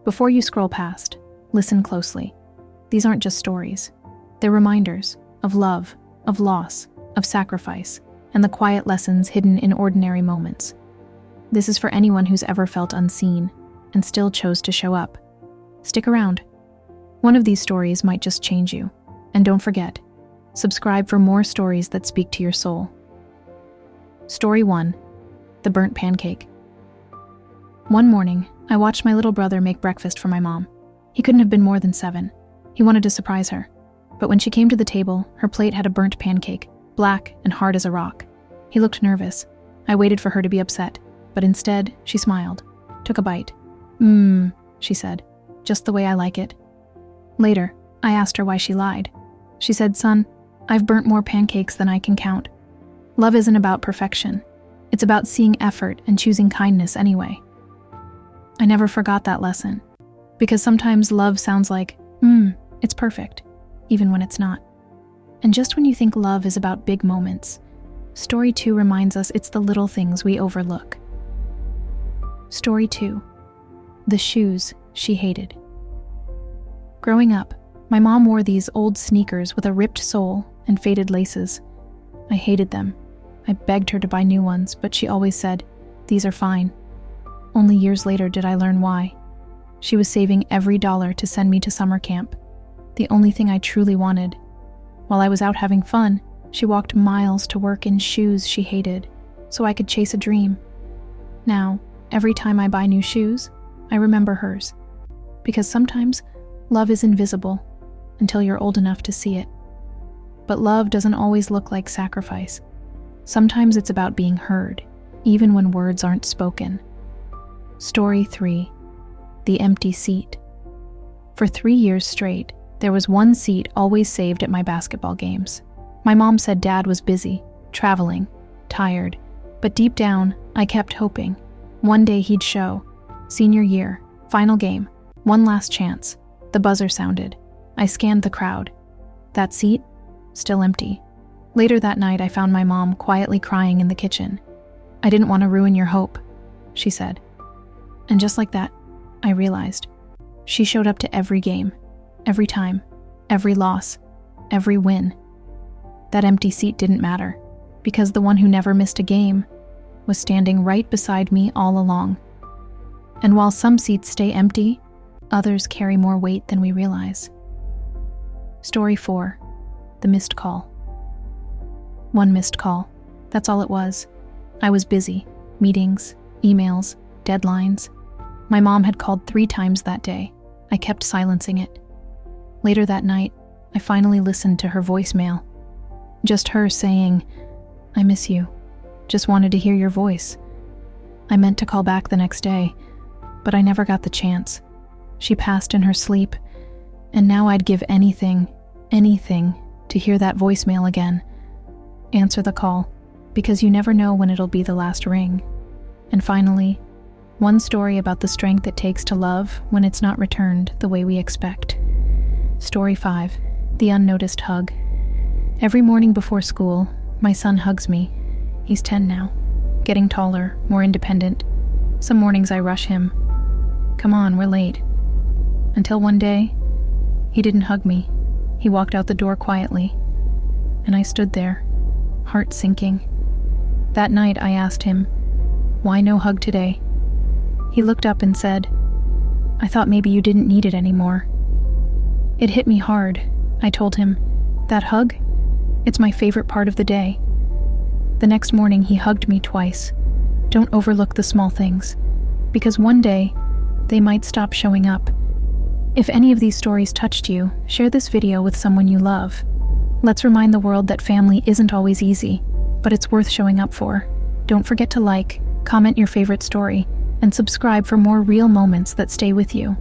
Before you scroll past, listen closely. These aren't just stories. They're reminders of love, of loss, of sacrifice, and the quiet lessons hidden in ordinary moments. This is for anyone who's ever felt unseen and still chose to show up. Stick around. One of these stories might just change you. And don't forget, subscribe for more stories that speak to your soul. Story 1. The Burnt Pancake. One morning, I watched my little brother make breakfast for my mom. He couldn't have been more than 7. He wanted to surprise her. But when she came to the table, her plate had a burnt pancake, black and hard as a rock. He looked nervous. I waited for her to be upset, but instead, she smiled, took a bite. She said, just the way I like it. Later, I asked her why she lied. She said, "Son, I've burnt more pancakes than I can count. Love isn't about perfection. It's about seeing effort and choosing kindness anyway." I never forgot that lesson, because sometimes love sounds like, it's perfect, even when it's not. And just when you think love is about big moments, Story 2 reminds us it's the little things we overlook. Story 2. The Shoes She Hated. Growing up, my mom wore these old sneakers with a ripped sole and faded laces. I hated them. I begged her to buy new ones, but she always said, "These are fine." Only years later did I learn why. She was saving every dollar to send me to summer camp, the only thing I truly wanted. While I was out having fun, she walked miles to work in shoes she hated, so I could chase a dream. Now, every time I buy new shoes, I remember hers. Because sometimes, love is invisible until you're old enough to see it. But love doesn't always look like sacrifice. Sometimes it's about being heard, even when words aren't spoken. Story 3. The Empty Seat. For 3 years straight, there was one seat always saved at my basketball games. My mom said Dad was busy, traveling, tired, but deep down, I kept hoping. One day he'd show. Senior year, final game, one last chance. The buzzer sounded. I scanned the crowd. That seat? Still empty. Later that night, I found my mom quietly crying in the kitchen. "I didn't want to ruin your hope," she said. And just like that, I realized. She showed up to every game, every time, every loss, every win. That empty seat didn't matter, because the one who never missed a game was standing right beside me all along. And while some seats stay empty, others carry more weight than we realize. Story 4. The Missed Call. One missed call. That's all it was. I was busy. Meetings, emails, deadlines. My mom had called 3 times that day. I kept silencing it. Later that night, I finally listened to her voicemail. Just her saying, "I miss you. Just wanted to hear your voice." I meant to call back the next day, but I never got the chance. She passed in her sleep, and now I'd give anything to hear that voicemail again. Answer the call, because you never know when it'll be the last ring. And finally, one story about the strength it takes to love when it's not returned the way we expect. Story 5. The Unnoticed Hug. Every morning before school, my son hugs me. He's 10 now, getting taller, more independent. Some mornings I rush him. "Come on, we're late." Until one day, he didn't hug me. He walked out the door quietly, and I stood there, heart sinking. That night I asked him, "Why no hug today?" He looked up and said, "I thought maybe you didn't need it anymore." It hit me hard. I told him, "That hug? It's my favorite part of the day." The next morning he hugged me twice. Don't overlook the small things, because one day they might stop showing up. If any of these stories touched you, share this video with someone you love. Let's remind the world that family isn't always easy, but it's worth showing up for. Don't forget to like, comment your favorite story, and subscribe for more real moments that stay with you.